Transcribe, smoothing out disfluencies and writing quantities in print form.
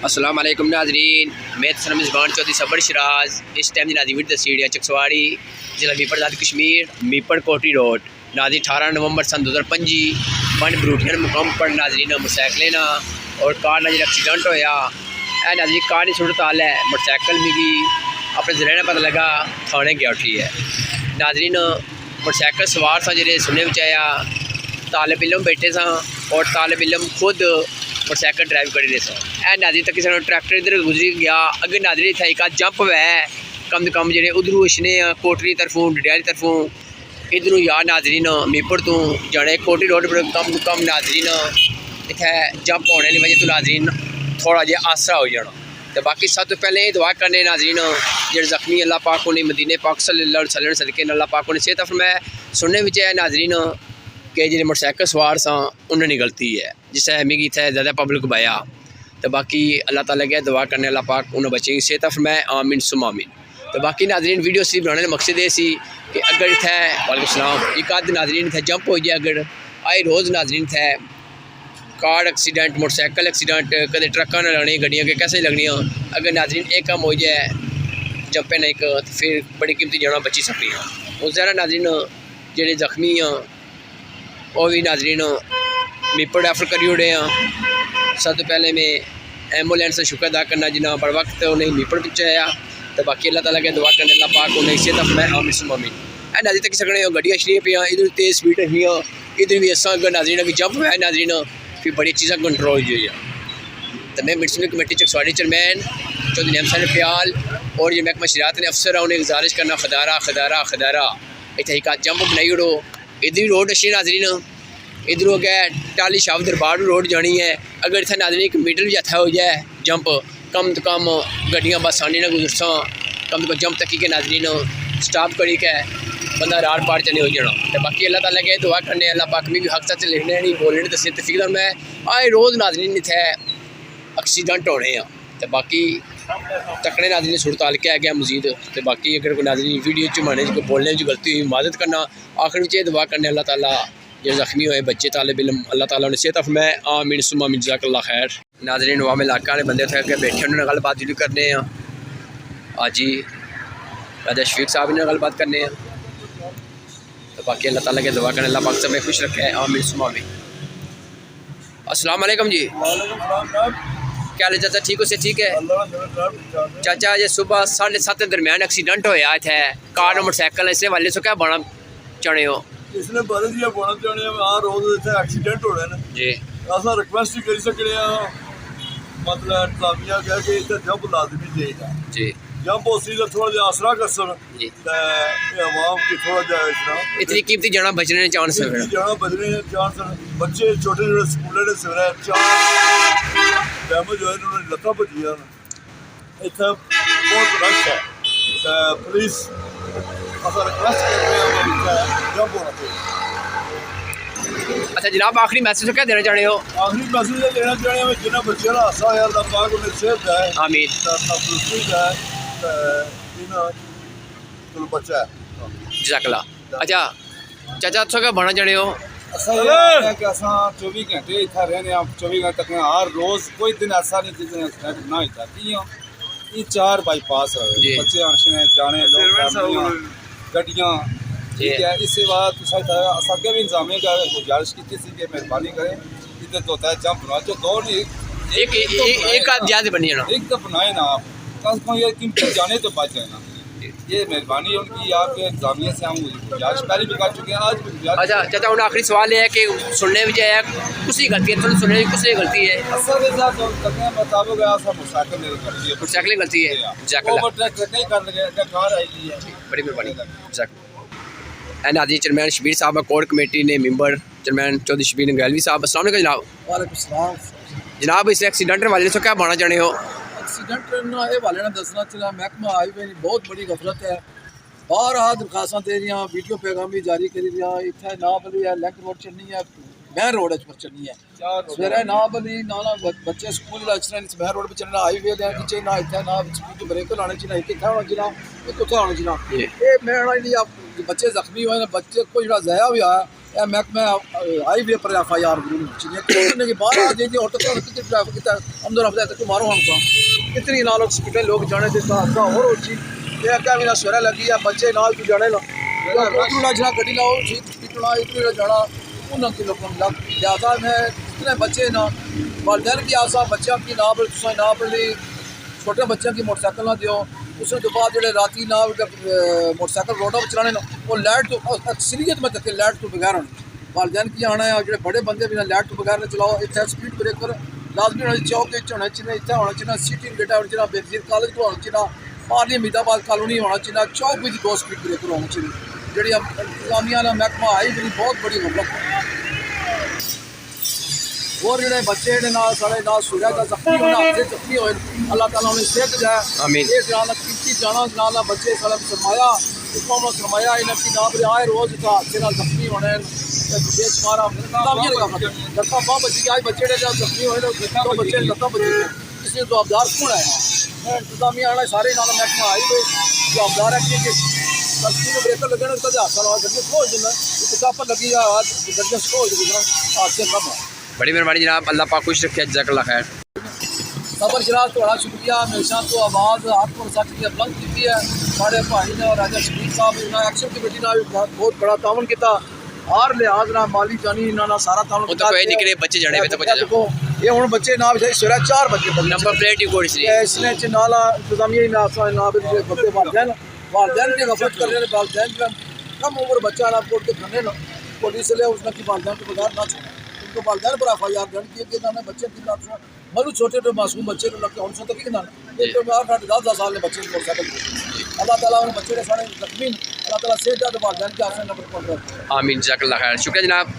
अस्सलाम वालेकुम नाज़रीन, मैं सनम ज़बान चौधरी सबर शराज। इस टाइम दी नाज़रीन वीडियो दसी चकसवाड़ी जिला मीपड़ आज़ाद कश्मीर मीपड़ कोटी रोड नाज़रीन 18 नवंबर सन 2025 पंज बरूटियन मुकाम पर नाज़रीन मोटरसाइकिलें ना और कार ना जो एक्सीडेंट होया है नाज़रीन कार की सूरत हाल है। मोटरसाइकिल मिगी अपने जरिए पता लगा थाने गया उठी है। नाज़रीन मोटरसाइकिल सवार सा जो सुनने में आया तालिब इलम बैठे सा और तालिब इलम खुद मोटरसाइकिल ड्राइव कर रहे सन। नाज़रीन तक किसी ट्रैक्टर इधर गुजरी गया अगर नाज़रीन था एक जंप वै कम से कम जो उधरों इछने कोटरी तरफों डडियाली तरफों इधरों या नाज़रीन मीपड़ तो जाने कोटरी रोड पर कम से कम नाज़रीन इतने जंप होने की वजह तो नाज़रीन थोड़ा जहा आसरा हो जाना। तो बाकी सब तो पहले दुआ करने नाज़रीन जो जख्मी अल्लाह पाक उन्हें मदीने पाक सल्लल्लाहु अलैहि वसल्लम सदके अल्लाह पाक उन्हें सेहत फरमाए। सुनने में है नाज़रीन कि जो मोटरसाइकिल सवार सा उन्होंने गलती है जिससे मिगी इतने ज़्यादा पब्लिक बाया। तो बाकी अल्लाह ताला के दुआ करने अल्लाह पाक उन्हें बच्चे की सेहत फरमाए आमीन सुम आमीन। तो बाकी नाज़रीन वीडियो सी बनाने का मकसद ये सी कि अगर इतने वालेकुम सलाम एक आध नाज़रीन इतने जंप हो जाए अगर आए रोज़ नाज़रीन इतने कार एक्सीडेंट मोटरसाइकिल एक्सीडेंट कदे ट्रक्का ना लगनी गड्डियाँ के कैसे लगनियाँ अगर नाज़रीन एक काम हो जाए जंपे ना एक फिर बड़ी कीमती जाना बची सकती हैं। उस ज़रा नाज़रीन जेडे जख्मी हैं वो भी नाज़रीन मीपड़ रेफर करी ओड़े हैं। सब तो पहले मैं एम्बुलेंस शुक्र अदा करना जिन्हें बर वक्त उन्हें मीपड़ पहुँचाया। तो बाकी अल्लाह ताला के दुआ करने अल्लाह पाक उन्हें इसे तक मैं आमीन सुम आमीन। नाज़रीन तक सकने गड्डियाँ छड़ियाँ पियाँ इधर तेज़ स्पीड हियाँ इधर भी ऐसा अगर नाज़रीन अभी जंप है नाज़रीन फिर बड़ी चीज़ें कंट्रोल हो जाए। तो मैं municipal committee Chakswari chairman Chaudhary Ehsan प्याल और जो महकमा शरियात ने अफसर है उन्हें गुजारिश करना खदारा खदारा खदारा इतने एक जंप बनाई उड़ो इधर भी रोड अच्छी नाज़रीन इधरों गए टाली शाह दरबार रोड जानी है अगर इतना नाज़रीन एक मीटर भी जत्था हो जाए जंप कम तो कम गड्डियाँ बस आनी ना गुजरसा कम तो कम जंप तक के नाज़रीन स्टॉप करी के बंदा रार पार चले हो जाना। तो बाकी अल्लाह ताला के दुआ करने अल्लाह पाक भी हक सच लिखने नहीं बोलने तो सिर्फ फिक्र मैं आए रोज़ नाज़रीन इतने एक्सीडेंट होने हैं। तो बाकी तकने नाज़रीन सूरत हाल क्या है गया मजीद। तो बाकी अगर कोई नाज़रीन वीडियो चुमाने को बोलने की गलती हुई मदद करना आखिर में दुआ करने अल्लाह ताला जो जख्मी हुए बच्चे तालिब इल्म अल्लाह ताला उन्हें सेहत फरमाए आमीन सुम आमीन जज़ाकल्लाह खैर। नाज़रीन वाम इलाका वाले बंदे थे अगर बैठे उन्होंने गलबात जरूर करने हैं आज ही राजा शफीक साहब ने गलबात करने हैं। तो बाकी अल्लाह ताला के दुआ करने अल्लाह पाक सब खुश रखे आमीन सुम आमीन। अस्सलाम वालेकुम जी क्या हाल चाचा ठीक हो से ठीक है चाचा आज सुबह 7:30 दरमियान एक्सीडेंट होया इतने कार मोटरसाइकिल इसलिए वाले सो क्या बना चाहने हो इसने बारे जी बोलना चाहने आ रोज इतने एक्सीडेंट हो रहे हैं जी असा रिक्वेस्ट ही कर सकते हैं मतलब इंतजामिया कह के इतने जंप लाजमी चाहिए जी जंप उसी का थोड़ा जहा आसरा कर सन आवाम की थोड़ा जहा इतनी कीमती जाना बचने के चांस है जाना बचने के चांस बच्चे छोटे छोटे स्कूलों ने सवेरे 4 डैमेज होए उन्होंने लत्तां भजियां इतने बहुत रश है पुलिस असा रिक्वेस्ट कर रहे हैं जंप होना चाहिए। अच्छा जनाब आखिरी मैसेज क्या देना चाहते हो आखिरी मैसेज ये देना चाहते हैं जिन्हें बच्चे का हादसा होया अल्लाह पाक उन्हें सेहत है आमीन तंदुरुस्ती है इन बच्चा है जज़ाकल्लाह। अच्छा चाचा अच्छा क्या बनना चाहते हो असा ये है कि असा 24 घंटे इतना रहने 24 घंटे तक हर रोज कोई दिन ऐसा नहीं जिस दिन एक्सीडेंट ना होता ये 4 बाईपास है बच्चे आने जाने लोग गड्डियाँ ठीक है। इसके बाद अगे भी इंतजामिया का गुजारिश की मेहरबानी करें इधर तो होता है जंप बना जो दो नहीं एक आध ज्यादा बनी जाना एक तो बनाए ना आप कम से कम ये कीमती जाने तो बच जाए ना ये मेहरबानी है उनकी आपके इंतजामिया से हम गुजारिश पहले भी कर चुके हैं आज भी। अच्छा चाचा उन आखिरी सवाल ये है कि सुनने में जो है कुछ गलती है थोड़ी सुनने में कुछ गलती है असल के साथ मुताबिक मोटरसाइकिल गलती है मोटरसाइकिल गलती है बड़ी मेहरबानी। नाज़रीन चेयरमैन शबीर साहब कोर कमेटी ने मेंबर चेयरमैन चौधरी शबीर गैलवी साहब अस्सलाम वालेकुम जनाब। वालेकुम सलाम जनाब इस एक्सीडेंट वाले से क्या बनना चाहते हो एक्सीडेंट ये वाले ने दसना चला महकमा हाईवे बहुत बड़ी गफलत है बार दरखास्तां दे रही वीडियो पैगाम भी जारी करी रहा इतने ना बली है लिंक रोड चलनी है मैन रोड पर चलनी है सवेरे ना बली ना बच्चे स्कूल मैन रोड पर चलना हाईवे नीचे ना इतने ना स्पीड ब्रेक लाने चाहिए एक इतना होना चाहिए एक उत्थे होना चाहिए ये मैं बच्चे जख्मी हुए बच्चे को जो जया भी आया ਇਹ ਮਹਿਕਮਾ ਹਾਈਵੇ पर FIR की बाहर आ जाइए और तो कितनी ट्रैफिक कितना आमदो रफ्ता तक मारो हम कितनी नाल हॉस्पिटल लोग जाने से हादसा और होची ये क्या मेरा सवेरा लगी है बच्चे नाल तू जाने ला इतना जरा गड्डी लाओ इतना इतना जाना उन्होंने की लोगों लग ज़्यादा में इतने बच्चे ना वालदैन की आशा बच्चों की ना बल्कि छोटे बच्चों की मोटरसाइकिल ना दियो उसके तो बाद जो राती ना मोटरसाइकिल रोडों पर चलाने ना वो लाइट तो अक्सरियत में तक लाइट तो बगैर वालदैन की आना है जो बड़े बंदे भी लाइट तो बगैर चलाओ इतना स्पीड ब्रेकर लाजमी होना चौक होना चाहिए इतना होना चाहिए सिटी गेटा होना चाहिए बेनजीर कॉलेज को होना चाहिए पार्ली अमीदाबाद कॉलोनी होना चाहिए चौक भी 2 स्पीड ब्रेकर होना चाहिए जी इंतजामिया का महकमा आई भी बहुत बड़ी गलत है और जो बच्चे साढ़े ना सूर्य का जख्मी होना हादसे जख्मी हो अल्लाह ताला उन्हें सेहत जाए आमीन। ये जाना कीमती जाना बच्चे सारे सरमाया इसको सरमाया इनकी ना पर आए रोज का हादसे ना जख्मी होने बेशुमार लत्ता बाह बची आज बच्चे जख्मी होए तो बच्चे लत्ता बची इसलिए जवाबदार कौन है इंतजामिया आना सारे ना महकमा आई कोई जवाबदार है कि बस्ती में ब्रेकर लगे उसका हादसा लगा गड्डी स्लो हो जाना किताब लगी गड्डी स्लो हो जाएगी हादसे कम है। बड़ी मेहरबानी जनाब, अल्लाह पाक खुश रखे, जज़ाकल्लाह खैर। सबर शराज थोड़ा शुक्रिया हमेशा तो आवाज़ आपको सच की बुलंद की है साढ़े भाई ने और राजा शरीफ साहब ने एक्शन कमेटी ने बहुत बड़ा तावन किया हर लिहाज ना माली जानी इन्होंने सारा तावन तो कोई निकले बच्चे जाने पे तो कुछ देखो ये हुण बच्चे ना सवेरे 4 बजे नंबर प्लेट ही कोई सी इसने च नाला इंतजामिया ना ना बच्चे वालदैन की गफलत कर रहे वालदैन कम उम्र बच्चा ना कोर्ट के खाने ना पुलिस ले उसने की वालदैन के बगैर ना छोड़ा उनको वालदैन पर FIR दर्ज किए कि ना बच्चे की बात सुना मनु छोटे तो मासूम बच्चे को लग के उनसे तो कितना एक तो 8-10 साल के बच्चे को मोटरसाइकिल अल्लाह ताला उन बच्चे के सारे जख्मी अल्लाह ताला सेहत दे वालदैन के आसन नंबर 15 आमीन, जज़ाकल्लाह खैर, शुक्रिया जनाब।